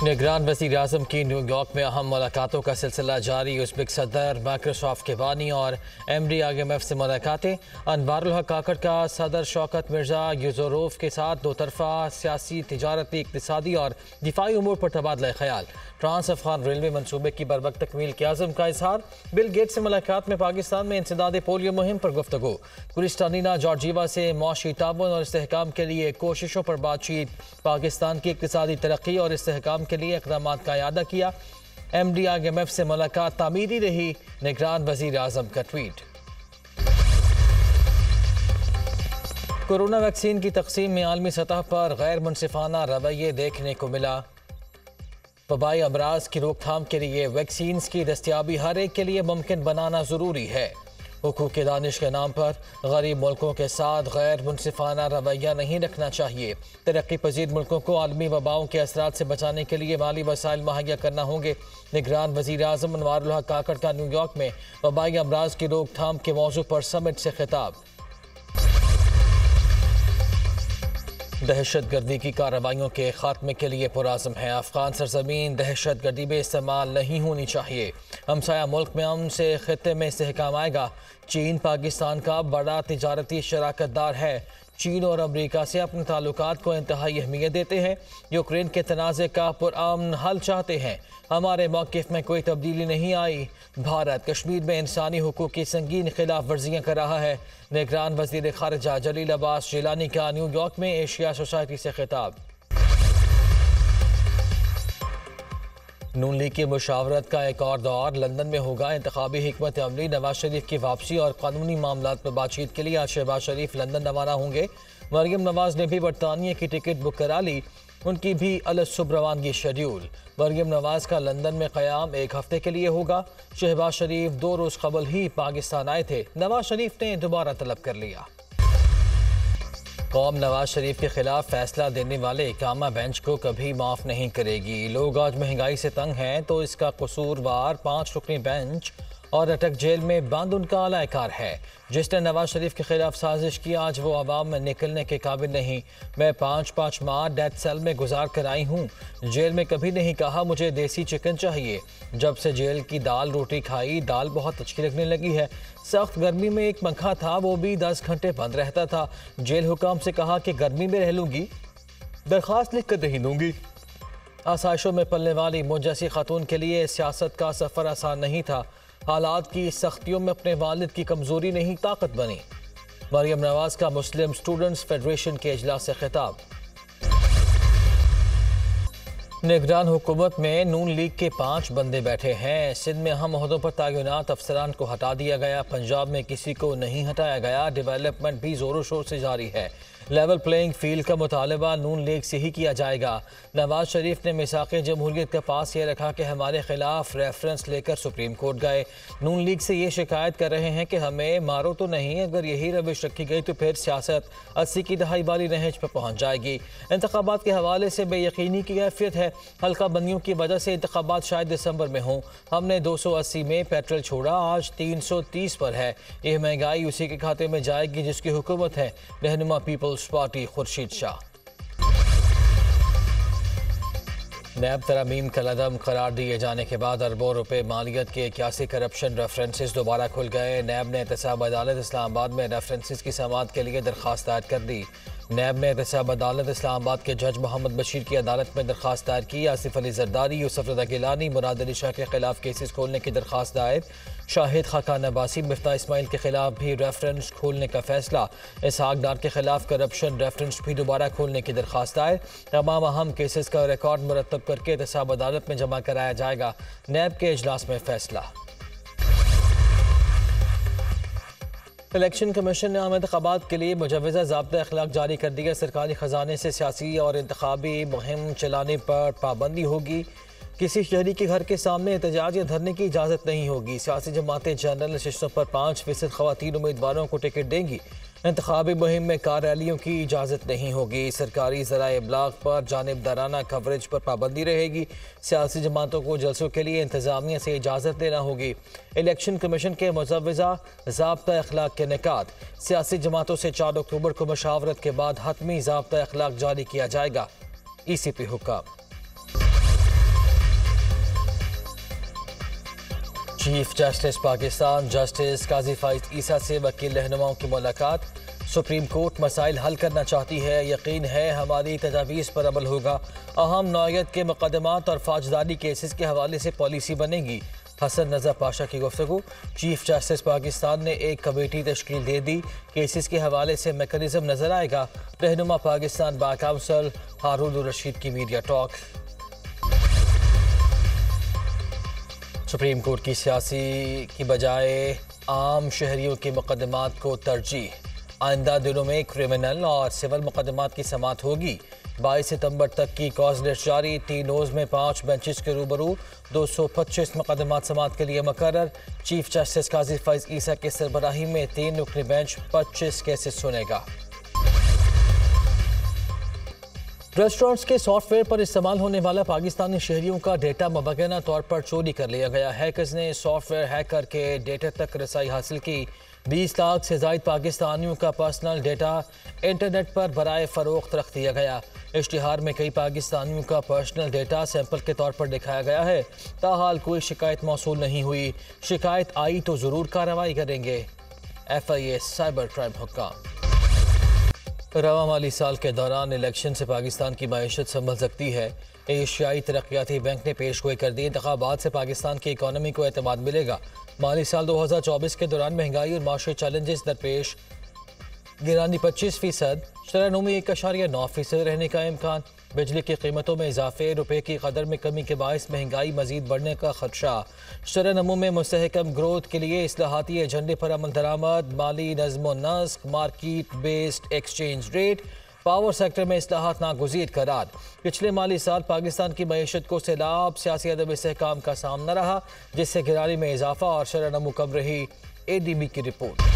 निगरान वज़ीर-ए-आज़म की न्यूयॉर्क में अहम मुलाकातों का सिलसिला जारी। उज़्बेक सदर माइक्रोसॉफ्ट के बानी और MD IMF से मुलाकातें। अनवारुल हक काकड़ का सदर शौकत मिर्जा यूज़रोफ के साथ दो तरफ़ा सियासी, तिजारती, इक़्तिसादी और दिफाई उमूर पर तबादला ख्याल। ट्रांस अफ़गान रेलवे मनसूबे की बरवक्त तकमील के आज़म का इजहार। बिल गेट्स से मुलाकात में पाकिस्तान में इंसदाद पोलियो मुहिम पर गुफ्तगू। क्रिस्टालिना जॉर्जिवा से मौशी ताउन और इस्तेहकाम के लिए कोशिशों पर बातचीत। पाकिस्तान की इक़्तिसादी तरक्की और इस्तेहकाम के लिए इक़दामात का इआदा किया। MD IMF से मुलाकात तामीरी रही। निगरान वज़ीर-ए-आज़म का ट्वीट। कोरोना वैक्सीन की तकसीम में आलमी सतह पर गैर मुनसिफाना रवैये देखने को मिला। वबाई अमराज की रोकथाम के लिए वैक्सीन की दस्तियाबी हर एक के लिए मुमकिन बनाना ज़रूरी है। हुकूक दानिश के नाम पर गरीब मुल्कों के साथ गैर मुनसिफाना रवैया नहीं रखना चाहिए। तरक्की पजीर मुल्कों को आलमी वबाओं के असरात से बचाने के लिए माली वसाइल मुहैया करना होंगे। निगरान वज़ीर-ए-आज़म अनवारुल हक काकड़ का न्यूयॉर्क में वबाई अमराज की रोकथाम के मौजू पर समिट से खिताब। दहशत गर्दी की कार्रवाइयों के खात्मे के लिए पुराज़म है। अफगान सरजमीन दहशत गर्दी में इस्तेमाल नहीं होनी चाहिए। हमसाया मुल्क में अमन से खित्ते में इस्तेहकाम आएगा। चीन पाकिस्तान का बड़ा तिजारती शराकतदार है। चीन और अमरीका से अपने ताल्लुकात को इंतहाई अहमियत देते हैं। यूक्रेन के तनाज़े का पुरअमन हल चाहते हैं। हमारे मौक़िफ़ में कोई तब्दीली नहीं आई। भारत कश्मीर में इंसानी हुकूक की संगीन खिलाफ वर्जियाँ कर रहा है। निगरान वज़ीर ख़ारिजा जलील अब्बास जिलानी का न्यूयॉर्क में एशिया सोसाइटी से खिताब। नून लीग की मुशावरत का एक और दौर लंदन में होगा। इंतखाबी हिकमत अमली, नवाज शरीफ की वापसी और कानूनी मामलात पर बातचीत के लिए आज शहबाज शरीफ लंदन रवाना होंगे। मरियम नवाज ने भी बरतानिया की टिकट बुक करा ली। उनकी भी अलसुब रवानगी शेड्यूल। मरियम नवाज का लंदन में क़याम एक हफ्ते के लिए होगा। शहबाज शरीफ 2 रोज़ कबल ही पाकिस्तान आए थे। नवाज शरीफ ने दोबारा तलब कर लिया। कौम नवाज शरीफ के खिलाफ फैसला देने वाले इकामा बेंच को कभी माफ़ नहीं करेगी। लोग आज महंगाई से तंग हैं तो इसका कसूरवार 5 रुकनी बेंच और अटक जेल में बंद उनका आलाकार है। जिसने नवाज शरीफ के खिलाफ साजिश की आज वो आवाम में निकलने के काबिल नहीं। मैं 5 माह डेथ सेल में गुजार कर आई हूँ। जेल में कभी नहीं कहा मुझे देसी चिकन चाहिए। जब से जेल की दाल रोटी खाई, दाल बहुत अच्छी लगने लगी है। सख्त गर्मी में एक पंखा था, वो भी 10 घंटे बंद रहता था। जेल हुकाम से कहा कि गर्मी में रह लूँगी, दरख्वास्त लिख कर नहीं दूँगी। आसाइशों में पलने वाली मुंजसी खातून के लिए सियासत का सफ़र आसान नहीं था। हालात की सख्तियों में अपने वालिद की कमज़ोरी नहीं ताकत बनी। मरियम नवाज का मुस्लिम स्टूडेंट्स फेडरेशन के इजलास से खिताब। निगरान हुकूमत में नून लीग के 5 बंदे बैठे हैं। सिंध में अहम ओहदों पर तैनात अफसरान को हटा दिया गया। पंजाब में किसी को नहीं हटाया गया। डेवलपमेंट भी जोरों शोर से जारी है। लेवल प्लेइंग फील्ड का मुतालबा नून लीग से ही किया जाएगा। नवाज शरीफ ने मिसाक़ जमहूरियत के पास ये रखा कि हमारे खिलाफ रेफरेंस लेकर सुप्रीम कोर्ट गए। नून लीग से ये शिकायत कर रहे हैं कि हमें मारो तो नहीं, अगर यही रविश रखी गई तो फिर सियासत 80 की दहाई वाली नहज पर पहुँच जाएगी। इंतखाबात के हवाले से बेयकीनी की कैफियत है। हल्का बंदियों की वजह से इंतखाबात शायद दिसंबर में हों। हमने 280 में पेट्रोल छोड़ा, आज 330 पर है। यह महंगाई उसी के खाते में जाएगी जिसकी हुकूमत है। रहनुमा पीपल्स पार्टी खुर्शीद शाह। नैब तरमीम का लदम करार दिए जाने के बाद अरबों रुपए मालियत के 81 करप्शन रेफरेंसेस दोबारा खुल गए। नैब ने एहतसाब अदालत इस्लामाबाद में रेफरेंसेस की समाअत के लिए दरख्वास्त दायर कर दी। नैब ने एहतसाब अदालत इस्लामाबाद के जज मोहम्मद बशीर की अदालत में दरख्वास्त दायर की। आसिफ अली जरदारी, यूसुफ रज़ा गिलानी, मुराद अली शाह के खिलाफ केसेस खोलने की दरख्वास्त दायर। शाहिद खाकान अब्बासी, मिफ्ता इस्माइल के खिलाफ भी रेफरेंस खोलने का फैसला। इसहाक डार के खिलाफ करप्शन रेफरेंस भी दोबारा खोलने की दरख्वास्त दायर। तमाम अहम केसेस का रिकॉर्ड मुरतब करके एहतसाब अदालत में जमा कराया जाएगा। नैब के इजलास में फैसला। इलेक्शन कमीशन ने आम इंतखाबात के लिए मुजव्वज़ा ज़ाब्ता अखलाक जारी कर दिया। सरकारी ख़जाने से सियासी और इंतखाबी मुहिम चलाने पर पाबंदी होगी। किसी शहरी के घर के सामने एहतजाज या धरने की इजाज़त नहीं होगी। सियासी जमातें जनरल नशिस्तों पर 5% ख़वातीन उम्मीदवारों को टिकट देंगी। इंतखाबी मुहिम में कार रैलियों की इजाज़त नहीं होगी। सरकारी ज़राए इब्लाग पर जानिबदाराना कवरेज पर पाबंदी रहेगी। सियासी जमातों को जलसों के लिए इंतज़ामिया से इजाज़त लेना होगी। इलेक्शन कमीशन के मुजव्वज़ा ज़ाब्ता अखलाक के निकात। सियासी जमातों से 4 अक्टूबर को मशावरत के बाद हतमी ज़ाब्ता अखलाक जारी किया जाएगा। ECP हुक्म। चीफ जस्टिस पाकिस्तान जस्टिस काजी फाइज ईसा से वकील रहनुमाओं की मुलाकात। सुप्रीम कोर्ट मसाइल हल करना चाहती है, यकीन है हमारी तजावीज़ पर अमल होगा। अहम नौयत के मुकदमात और फौजदारी केसेस के हवाले से पॉलिसी बनेगी। हसन नज़र पाशा की गुफ्तगू। चीफ जस्टिस पाकिस्तान ने एक कमेटी तश्कील दे दी, केसेस के हवाले से मैकेनिज्म नजर आएगा। रहनुमा पाकिस्तान बार काउंसिल हारून रशीद की मीडिया टॉक। सुप्रीम कोर्ट की सियासी की बजाय आम शहरियों के मुकदमात को तरजीह। आइंदा दिनों में क्रिमिनल और सिविल मुकदमात की समाअत होगी। 22 सितंबर तक की कॉज लिस्ट जारी। 3 रोज में 5 बेंचेस के रूबरू 225 मुकदमात समाअत के लिए मुकर्रर। चीफ जस्टिस काजी फैज ईसा की सरबराही में 3 रुकनी बेंच 25 केसेस सुनेगा। रेस्टोरेंट्स के सॉफ्टवेयर पर इस्तेमाल होने वाला पाकिस्तानी शहरियों का डेटा मुबैना तौर पर चोरी कर लिया गया। हैकर्स ने सॉफ्टवेयर हैक करके डेटा तक रसाई हासिल की। 20 लाख से ज़ायद पाकिस्तानियों का पर्सनल डेटा इंटरनेट पर बराए फ़रोख्त रख दिया गया। इश्तिहार में कई पाकिस्तानियों का पर्सनल डेटा सैंपल के तौर पर दिखाया गया है। ताहाल कोई शिकायत मौसूल नहीं हुई। शिकायत आई तो ज़रूर कार्रवाई करेंगे। FIA साइबर क्राइम हुक्काम। रवा माली साल के दौरान इलेक्शन से पाकिस्तान की मईशत संभल सकती है। एशियाई तरक्याती बैंक ने पेशगोई कर दी। इंतखाबात से पाकिस्तान की इकॉनमी को एतमाद मिलेगा। माली साल 2024 के दौरान महंगाई और माशी चैलेंजेस दरपेश गिरानी 25%, शरह-नमी 1.9% रहने का इम्कान। बिजली की कीमतों में इजाफे, रुपये की कदर में कमी के बायस महंगाई मजीद बढ़ने का खदशा। शरह-नमू में मुस्तहकम ग्रोथ के लिए इस्लाहाती एजेंडे पर अमल दरामद। माली नज़्म नस्क, market based exchange rate, power sector में इस्लाहात नागुज़ीर करार। पिछले माली साल पाकिस्तान की मईशत को सैलाब, सियासी अदम इस्तेहकाम का सामना रहा, जिससे गिरानी में इजाफा और शरह-नमू कम रही। ADB की रिपोर्ट।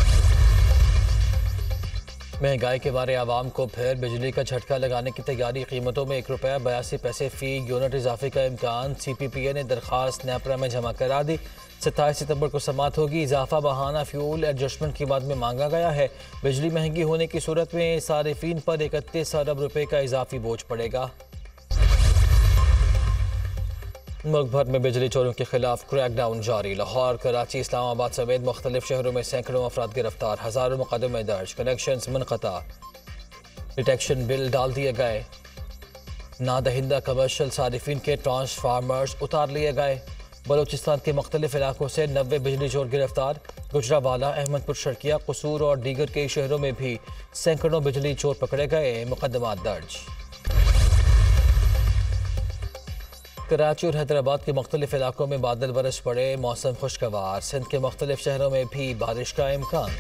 महंगाई के बारे आवाम को फिर बिजली का झटका लगाने की तैयारी। कीमतों में ₹1.82 फी यूनिट इजाफे का इम्कान। CPPA ने दरख्वास्त नेपरा में जमा करा दी। 27 सितंबर को समाअत होगी। इजाफा बहाना फ्यूल एडजस्टमेंट की बाद में मांगा गया है। बिजली महंगी होने की सूरत में सारिफीन पर 31 अरब रुपए का इजाफी बोझ पड़ेगा। मुल्क भर में बिजली चोरों के खिलाफ क्रैकडाउन जारी। लाहौर, कराची, इस्लामाबाद समेत मुख्तलिफ शहरों में सैकड़ों अफराद गिरफ्तार, हज़ारों मुकदमे दर्ज, कनेक्शंस मुनक़ता, डिटेक्शन बिल डाल दिए गए। नादहिंदा कमर्शल सारिफिन के ट्रांसफार्मर्स उतार लिए गए। बलूचिस्तान के मुख्तलिफ इलाकों से 90 बिजली चोर गिरफ्तार। गुजरावाला, अहमदपुर, शर्किया, कसूर और दीगर कई शहरों में भी सैकड़ों बिजली चोर पकड़े गए, मुकदमात दर्ज। कराची और हैदराबाद के मुख्तलिफ इलाकों में बादल बरस पड़े, मौसम खुशगवार। सिंध के मुख्तलिफ शहरों में भी बारिश का इम्कान।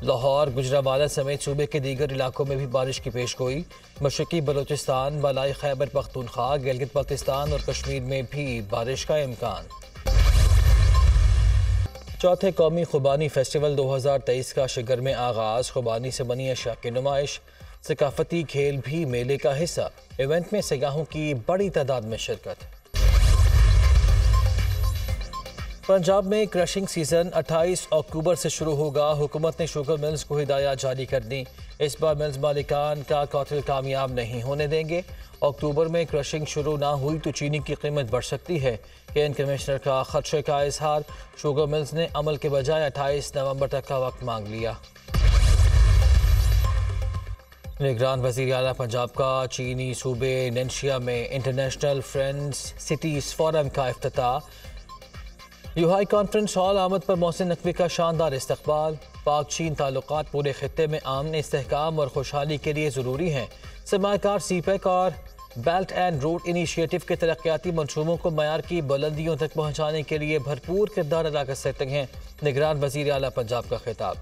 लाहौर, गुजरावाला समेत सूबे के दीगर इलाकों में भी बारिश की पेशगोई। मशरकी बलूचिस्तान, बालाई खैबर पख्तूनख्वा, गिलगित बल्तिस्तान और कश्मीर में भी बारिश का इम्कान। चौथे कौमी खुबानी फेस्टिवल 2023 का शिगर में आगाज। खुबानी से बनी अशिया की नुमाइश, सकाफती खेल भी मेले का हिस्सा। इवेंट में सयाहों की बड़ी तादाद में शिरकत। पंजाब में क्रशिंग सीजन 28 अक्टूबर से शुरू होगा। हुकूमत ने शुगर मिल्स को हिदायत जारी कर दी। इस बार मिल्स मालिकान का कौतल कामयाब नहीं होने देंगे। अक्टूबर में क्रशिंग शुरू ना हुई तो चीनी की कीमत बढ़ सकती है। केन कमिश्नर का खदशे का इजहार। शुगर मिल्स ने अमल के बजाय 28 नवंबर तक का वक्त मांग लिया। निगरान वज़ीर आला पंजाब का चीनी सूबे नेंशिया में इंटरनेशनल फ्रेंड्स सिटीज़ फोरम का इफ्तिताह। यूहाई कॉन्फ्रेंस हॉल आमद पर मोहसिन नकवी का शानदार इस्तकबाल। पाक चीन ताल्लुकात पूरे खित्ते में अमन, इस्तेहकाम और खुशहाली के लिए ज़रूरी हैं। सरमायाकार CPEC और बेल्ट एंड रोड इनिशिएटिव के तरक्याती मनसूबों को मयार की बुलंदियों तक पहुँचाने के लिए भरपूर किरदार अदा कर सकते हैं। निगरान वज़ीर आला पंजाब का खिताब।